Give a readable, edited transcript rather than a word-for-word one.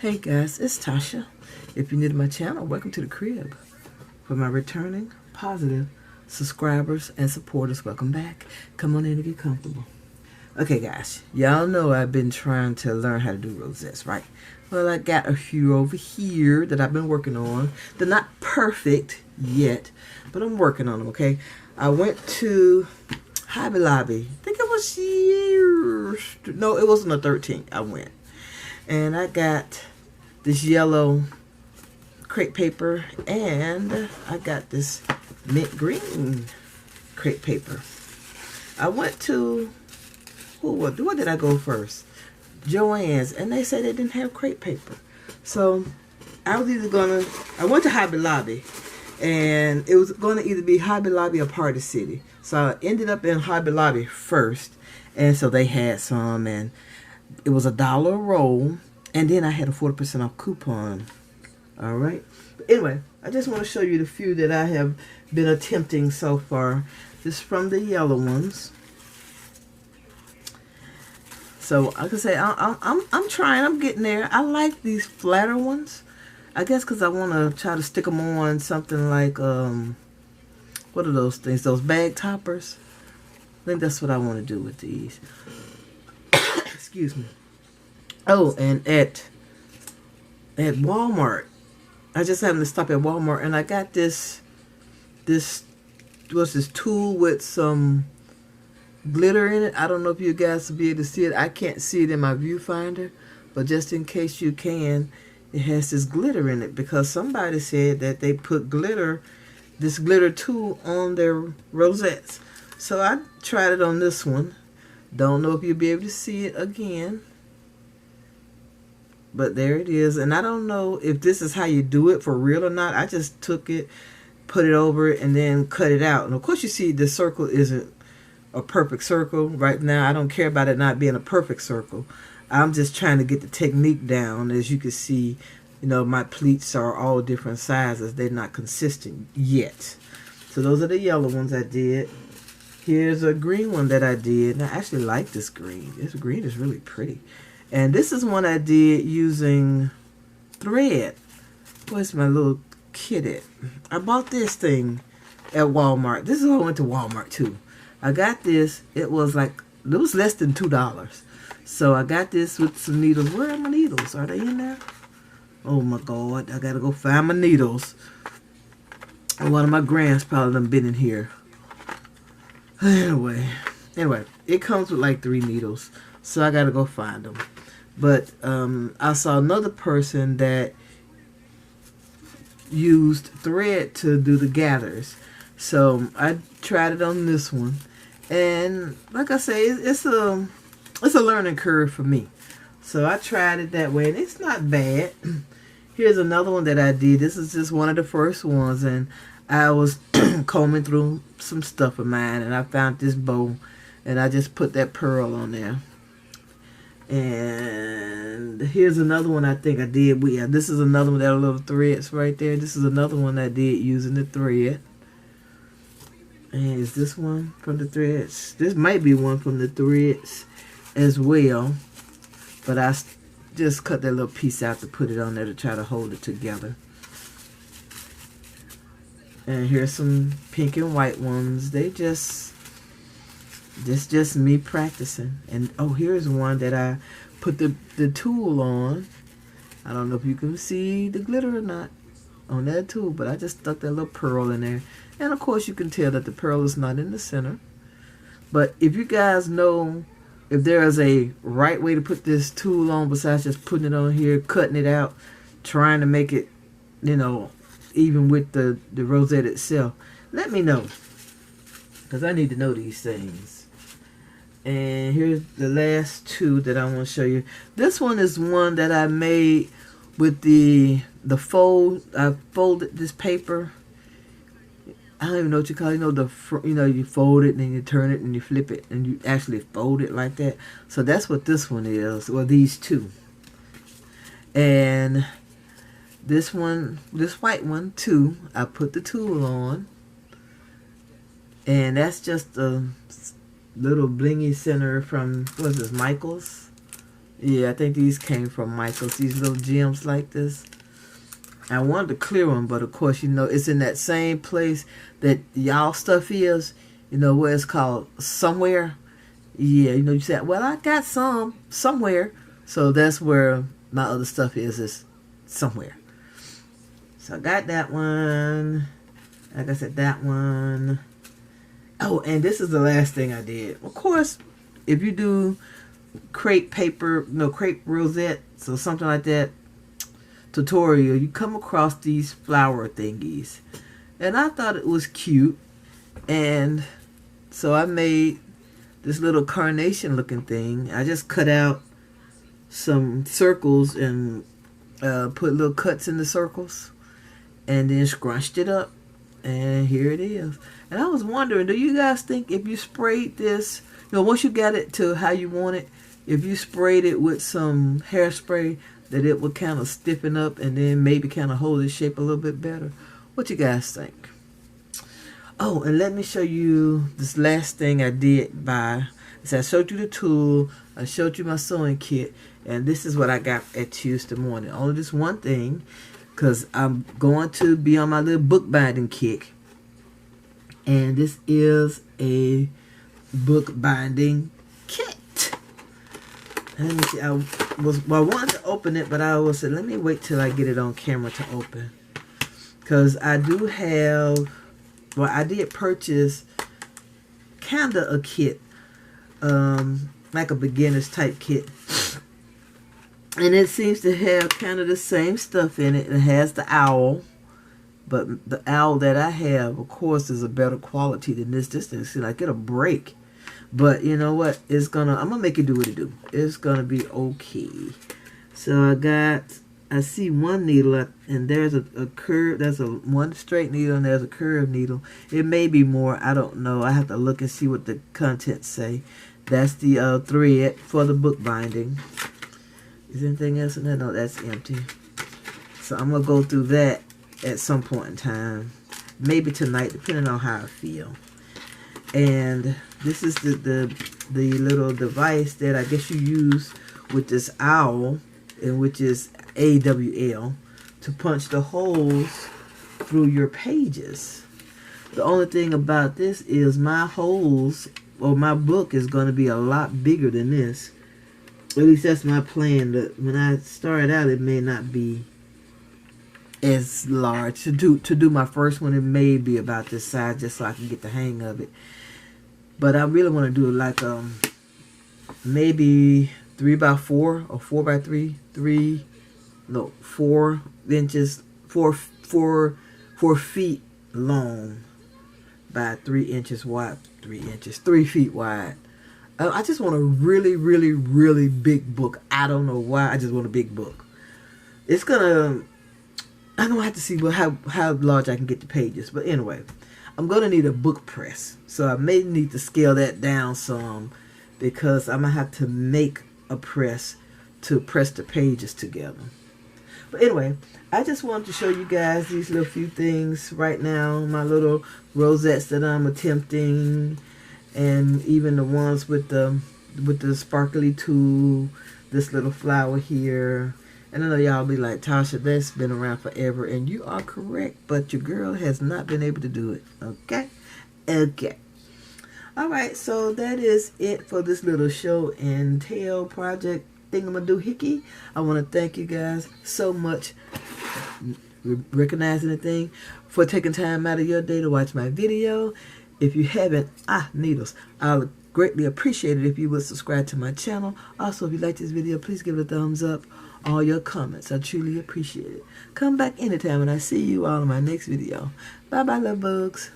Hey guys, it's Tasha. If you're new to my channel, welcome to the crib. For my returning positive subscribers and supporters, welcome back. Come on in and get comfortable. Okay guys, y'all know I've been trying to learn how to do rosettes, right? Well, I got a few over here that I've been working on. They're not perfect yet, but I'm working on them, okay? I went to Hobby Lobby. I think it was years. No, it wasn't the 13th. I went. And I got this yellow crepe paper, and I got this mint green crepe paper. I went to, what did I go first? Joann's, and they said they didn't have crepe paper. So I went to Hobby Lobby, and it was gonna either be Hobby Lobby or Party City. So I ended up in Hobby Lobby first, and so they had some, and it was $1 a roll. And then I had a 40% off coupon. Alright. Anyway, I just want to show you the few that I have been attempting so far. This is from the yellow ones. So, like I say, I'm trying. I'm getting there. I like these flatter ones. I guess because I want to try to stick them on something like, what are those things? Those bag toppers? I think that's what I want to do with these. Excuse me. Oh, and at Walmart, I just happened to stop at Walmart, and I got this tool with some glitter in it. I don't know if you guys will be able to see it. I can't see it in my viewfinder, but just in case you can, it has this glitter in it because somebody said that they put this glitter tool on their rosettes. So I tried it on this one. Don't know if you'll be able to see it again. But there it is. And I don't know if this is how you do it for real or not. I just took it, put it over it, and then cut it out. And of course you see the circle isn't a perfect circle right now. I don't care about it not being a perfect circle. I'm just trying to get the technique down. As you can see, you know, my pleats are all different sizes. They're not consistent yet. So those are the yellow ones I did. Here's a green one that I did. And I actually like this green. This green is really pretty. And this is one I did using thread. Where's my little kit at? I bought this thing at Walmart. This is when I went to Walmart too. I got this. It was less than $2. So I got this with some needles. Where are my needles? Are they in there? Oh my God. I gotta go find my needles. And one of my grands probably done been in here. Anyway, it comes with like 3 needles. So I gotta go find them. But I saw another person that used thread to do the gathers. So I tried it on this one. And like I say, it's a learning curve for me. So I tried it that way, and it's not bad. Here's another one that I did. This is just one of the first ones, and I was combing through some stuff of mine, and I found this bow, and I just put that pearl on there. And here's another one I think I did. Yeah, this is another one that had little threads right there. This is another one I did using the thread. And is this one from the threads? This might be one from the threads as well. But I just cut that little piece out to put it on there to try to hold it together. And here's some pink and white ones. This just me practicing. And oh, here's one that I put the tool on. I don't know if you can see the glitter or not on that tool, but I just stuck that little pearl in there. And of course you can tell that the pearl is not in the center. But if you guys know if there is a right way to put this tool on besides just putting it on here, cutting it out, trying to make it, you know, even with the rosette itself, let me know. Because I need to know these things. And here's the last 2 that I want to show you. This one is one that I made with the fold. I folded this paper. I don't even know what you call it. You know, you fold it and then you turn it and you flip it and you actually fold it like that. So that's what this one is. Well, these 2. And this one, this white one too, I put the tool on. And that's just a little blingy center from, what is this, Michael's? Yeah, I think these came from Michael's. These little gems like this. I wanted to clear them, but of course, you know, it's in that same place that y'all stuff is. You know, where it's called somewhere. Yeah, you know, you said, well, I got some somewhere. So that's where my other stuff is somewhere. So I got that one. Like I said, that one. Oh, and this is the last thing I did. Of course, if you do crepe paper, crepe rosettes or something like that tutorial, you come across these flower thingies. And I thought it was cute. And so I made this little carnation looking thing. I just cut out some circles and put little cuts in the circles. And then scrunched it up. And here it is. And I was wondering, do you guys think if you sprayed this, once you got it to how you want it, if you sprayed it with some hairspray, that it would kind of stiffen up and then maybe kind of hold its shape a little bit better? What you guys think? Oh, and let me show you this last thing I did buy. So I showed you the tool, I showed you my sewing kit, and this is what I got at Tuesday morning. Only this one thing, because I'm going to be on my little bookbinding kick. And this is a bookbinding kit. And let me see, I wanted to open it, but I always said, let me wait till I get it on camera to open. Because I do have, I did purchase kind of a kit, like a beginner's type kit. And it seems to have kind of the same stuff in it. It has the owl. But the owl that I have, of course, is a better quality than this. This thing seems like it'll break. But you know what? I'm going to make it do what it do. It's going to be okay. So I see one needle, and there's a curve. There's one straight needle, and there's a curved needle. It may be more. I don't know. I have to look and see what the contents say. That's the thread for the bookbinding. Is anything else in there? No, that's empty. So I'm going to go through that at some point in time, maybe tonight, depending on how I feel. And this is the little device that I guess you use with this owl, and which is AWL, to punch the holes through your pages. The only thing about this is my holes, or my book, is going to be a lot bigger than this. At least that's my plan. That when I start out, it may not be as large. To do my first one, it may be about this size, just so I can get the hang of it. But I really want to do it like maybe 3x4 or 4x3, 4 inches, 4 feet long by 3 inches wide, 3 feet wide. I just want a really, really, really big book. I don't know why. I just want a big book. It's gonna, I don't have to see how large I can get the pages. But anyway, I'm going to need a book press. So I may need to scale that down some, because I'm going to have to make a press to press the pages together. But anyway, I just wanted to show you guys these little few things right now. My little rosettes that I'm attempting. And even the ones with the sparkly tool. This little flower here. And I know y'all be like, Tasha, that's been around forever. And you are correct, but your girl has not been able to do it. Okay? Okay. Alright, so that is it for this little show and tell project thingamadoohickey. I want to thank you guys so much recognizing the thing, for taking time out of your day to watch my video. If you haven't, needles, I'll greatly appreciate it if you would subscribe to my channel. Also, if you like this video, please give it a thumbs up. All your comments, I truly appreciate it. Come back anytime, and I see you all in my next video. Bye bye, love bugs.